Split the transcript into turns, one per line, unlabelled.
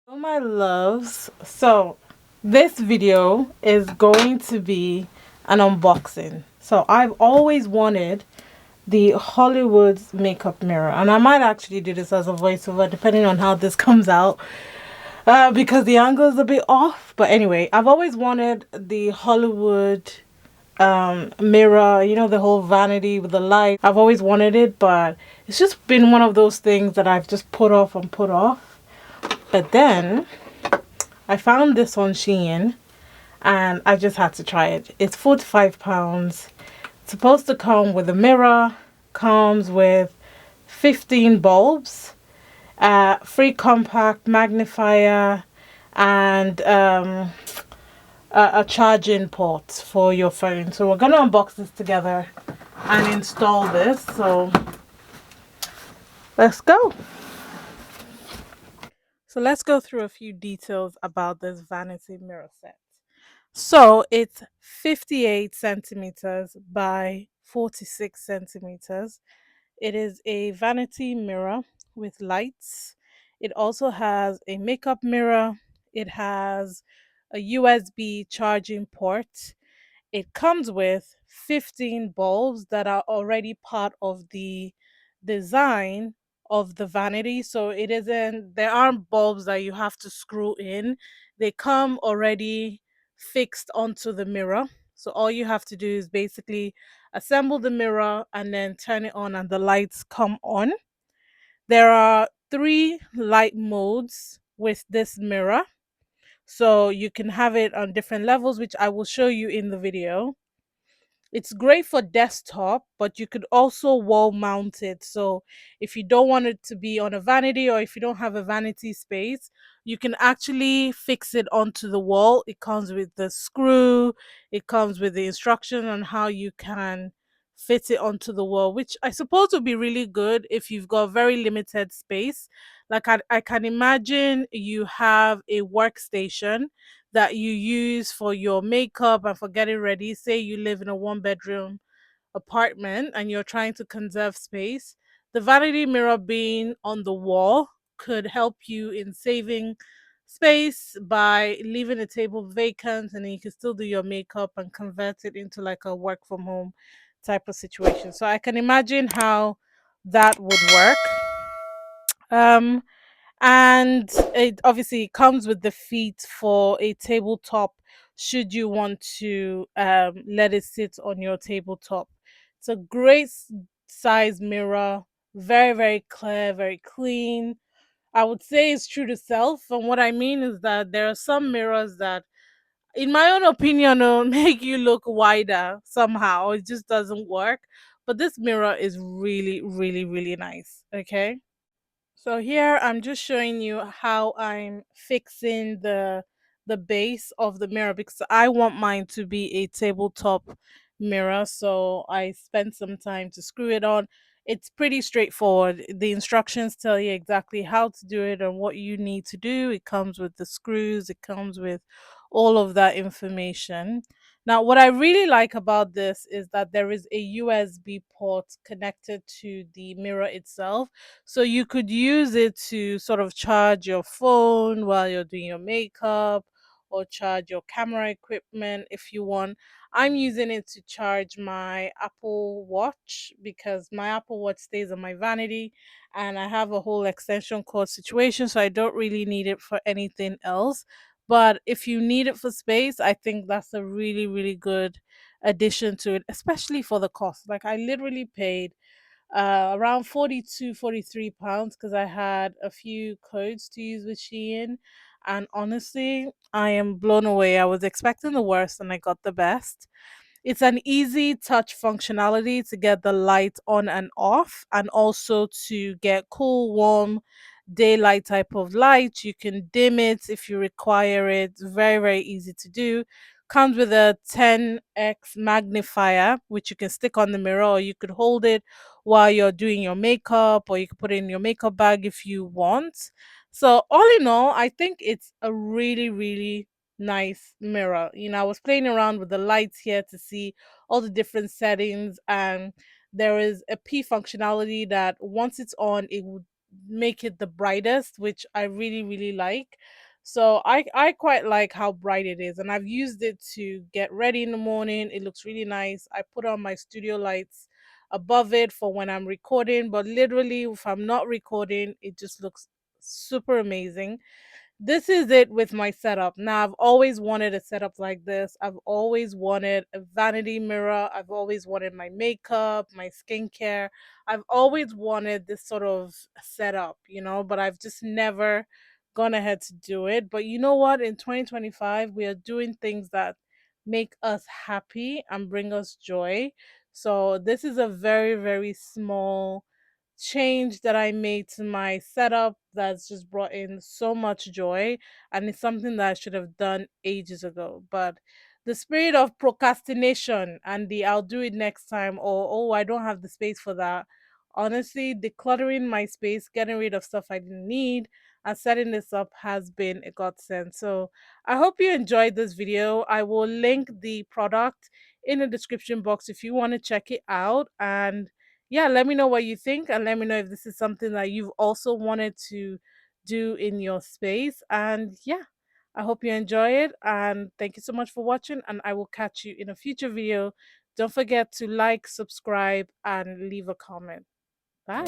Hello, my loves. So, this video is going to be an unboxing. So, I've always wanted the Hollywood's makeup mirror, and I might actually do this as a voiceover depending on how this comes out because the angle is a bit off. But anyway, I've always wanted the Hollywood mirror, the whole vanity with the light. I've always wanted it, but it's just been one of those things that I've just put off and put off. But then I found this on Shein and I just had to try it. It's £45. It's supposed to come with a mirror, comes with 15 bulbs, free compact magnifier, and a charging port for your phone. So we're gonna unbox this together and install this. So let's go. So let's go through a few details about this vanity mirror set. So it's 58 centimeters by 46 centimeters. It is a vanity mirror with lights. It also has a makeup mirror. It has a USB charging port. It comes with 15 bulbs that are already part of the design of the vanity. So it isn't, there aren't bulbs that you have to screw in. They come already fixed onto the mirror. So all you have to do is basically assemble the mirror and then turn it on, and the lights come on. There are three light modes with this mirror. So you can have it on different levels, which I will show you in the video. It's great for desktop, but you could also wall mount it. So if you don't want it to be on a vanity, or if you don't have a vanity space, you can actually fix it onto the wall. It comes with the screw, it comes with the instruction on how you can fit it onto the wall, which I suppose would be really good if you've got very limited space. Like I can imagine you have a workstation that you use for your makeup and for getting ready. Say you live in a one bedroom apartment and you're trying to conserve space. The vanity mirror being on the wall could help you in saving space by leaving a table vacant, and then you can still do your makeup and convert it into like a work from home type of situation. So I can imagine how that would work. Um and it obviously comes with the feet for a tabletop should you want to let it sit on your tabletop. It's a great size mirror, very very clear, very clean. I would say it's true to self, and what I mean is that there are some mirrors that, in my own opinion, will make you look wider somehow. It just doesn't work, but this mirror is really really really nice. Okay, so here I'm just showing you how I'm fixing the base of the mirror, because I want mine to be a tabletop mirror. So I spent some time to screw it on. It's pretty straightforward. The instructions tell you exactly how to do it and what you need to do. It comes with the screws, it comes with all of that information. Now, what I really like about this is that there is a USB port connected to the mirror itself, so you could use it to sort of charge your phone while you're doing your makeup, or charge your camera equipment if you want. I'm using it to charge my Apple Watch because my Apple Watch stays on my vanity, and I have a whole extension cord situation, so I don't really need it for anything else. But if you need it for space, I think that's a really, really good addition to it, especially for the cost. Like I literally paid around 42, 43 pounds because I had a few codes to use with Shein. And honestly, I am blown away. I was expecting the worst and I got the best. It's an easy touch functionality to get the light on and off, and also to get cool, warm, daylight type of light. You can dim it if you require it. Very, very easy to do. Comes with a 10x magnifier, which you can stick on the mirror, or you could hold it while you're doing your makeup, or you could put it in your makeup bag if you want. So, all in all, I think it's a really, really nice mirror. I was playing around with the lights here to see all the different settings, and there is a P functionality that once it's on, it would make it the brightest, which I really really like. So I quite like how bright it is, and I've used it to get ready in the morning. It looks really nice. I put on my studio lights above it for when I'm recording, but literally if I'm not recording, it just looks super amazing. This is it with my setup. Now, I've always wanted a setup like this. I've always wanted a vanity mirror. I've always wanted my makeup, my skincare. I've always wanted this sort of setup, but I've just never gone ahead to do it. But you know what? In 2025, we are doing things that make us happy and bring us joy. So, this is a very, very small change that I made to my setup that's just brought in so much joy, and it's something that I should have done ages ago. But the spirit of procrastination and the I'll do it next time, or oh, I don't have the space for that. Honestly, decluttering my space, getting rid of stuff I didn't need, and setting this up has been a godsend. So I hope you enjoyed this video. I will link the product in the description box if you want to check it out. And yeah, let me know what you think, and let me know if this is something that you've also wanted to do in your space. And yeah, I hope you enjoy it, and thank you so much for watching, and I will catch you in a future video. Don't forget to like, subscribe, and leave a comment. Bye.